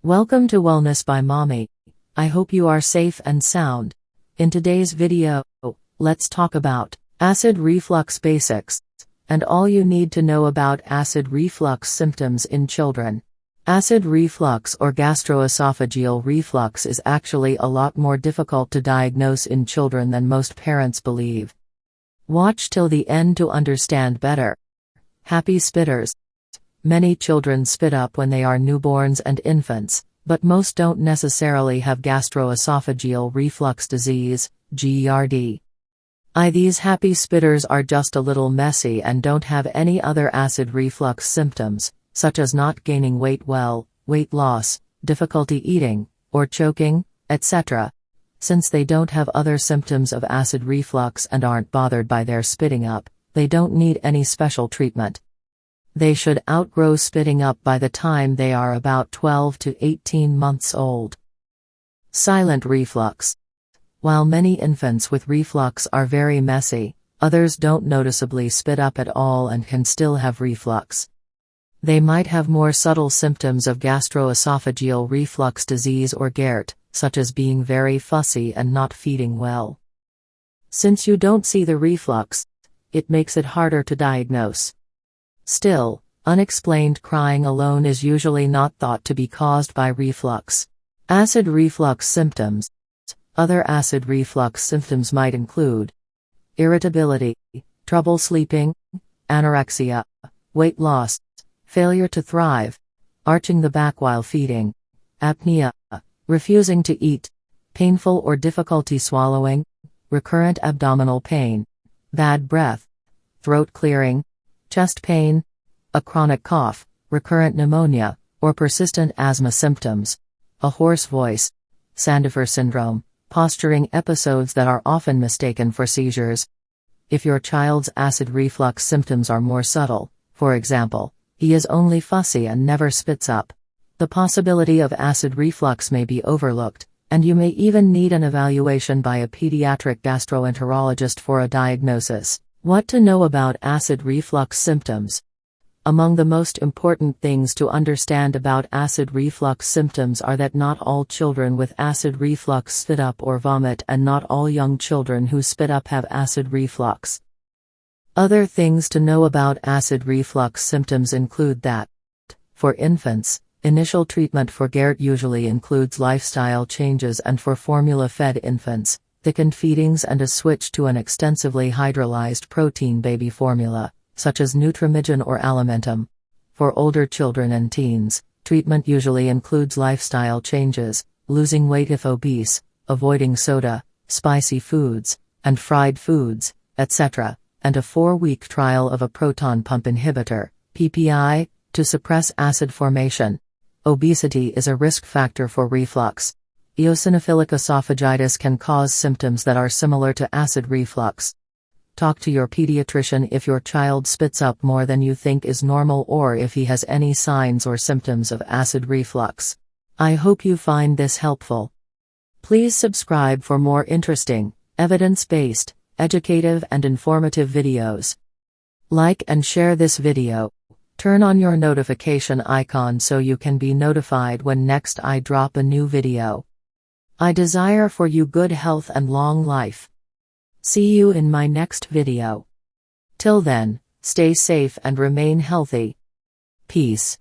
Welcome to Wellness by Mommy. I hope you are safe and sound. In today's video, let's talk about acid reflux basics and all you need to know about acid reflux symptoms in children. Acid reflux or gastroesophageal reflux is actually a lot more difficult to diagnose in children than most parents believe. Watch till the end to understand better. Happy spitters. Many children spit up when they are newborns and infants, but most don't necessarily have gastroesophageal reflux disease, GERD. These happy spitters are just a little messy and don't have any other acid reflux symptoms, such as not gaining weight well, weight loss, difficulty eating, or choking, etc. Since they don't have other symptoms of acid reflux and aren't bothered by their spitting up, they don't need any special treatment. They should outgrow spitting up by the time they are about 12 to 18 months old. Silent reflux. While many infants with reflux are very messy, others don't noticeably spit up at all and can still have reflux. They might have more subtle symptoms of gastroesophageal reflux disease or Gerd, such as being very fussy and not feeding well. Since you don't see the reflux, it makes it harder to diagnose. Still, unexplained crying alone is usually not thought to be caused by reflux. Acid reflux symptoms. Other acid reflux symptoms might include irritability, trouble sleeping, anorexia, weight loss, failure to thrive, arching the back while feeding, apnea, refusing to eat, painful or difficulty swallowing, recurrent abdominal pain, bad breath, throat clearing, chest pain, a chronic cough, recurrent pneumonia, or persistent asthma symptoms, a hoarse voice, Sandifer syndrome, posturing episodes that are often mistaken for seizures. If your child's acid reflux symptoms are more subtle, for example, he is only fussy and never spits up, the possibility of acid reflux may be overlooked, and you may even need an evaluation by a pediatric gastroenterologist for a diagnosis. What to know about acid reflux symptoms. Among the most important things to understand about acid reflux symptoms are that not all children with acid reflux spit up or vomit, and not all young children who spit up have acid reflux. Other things to know about acid reflux symptoms include that, for infants, initial treatment for Gerd usually includes lifestyle changes, and for formula-fed infants, thickened feedings and a switch to an extensively hydrolyzed protein baby formula, such as Nutramigen or Alimentum. For older children and teens, treatment usually includes lifestyle changes, losing weight if obese, avoiding soda, spicy foods, and fried foods, etc., and a 4-week trial of a proton pump inhibitor, PPI, to suppress acid formation. Obesity is a risk factor for reflux. Eosinophilic esophagitis can cause symptoms that are similar to acid reflux. Talk to your pediatrician if your child spits up more than you think is normal, or if he has any signs or symptoms of acid reflux. I hope you find this helpful. Please subscribe for more interesting, evidence-based, educative and informative videos. Like and share this video. Turn on your notification icon so you can be notified when next I drop a new video. I desire for you good health and long life. See you in my next video. Till then, stay safe and remain healthy. Peace.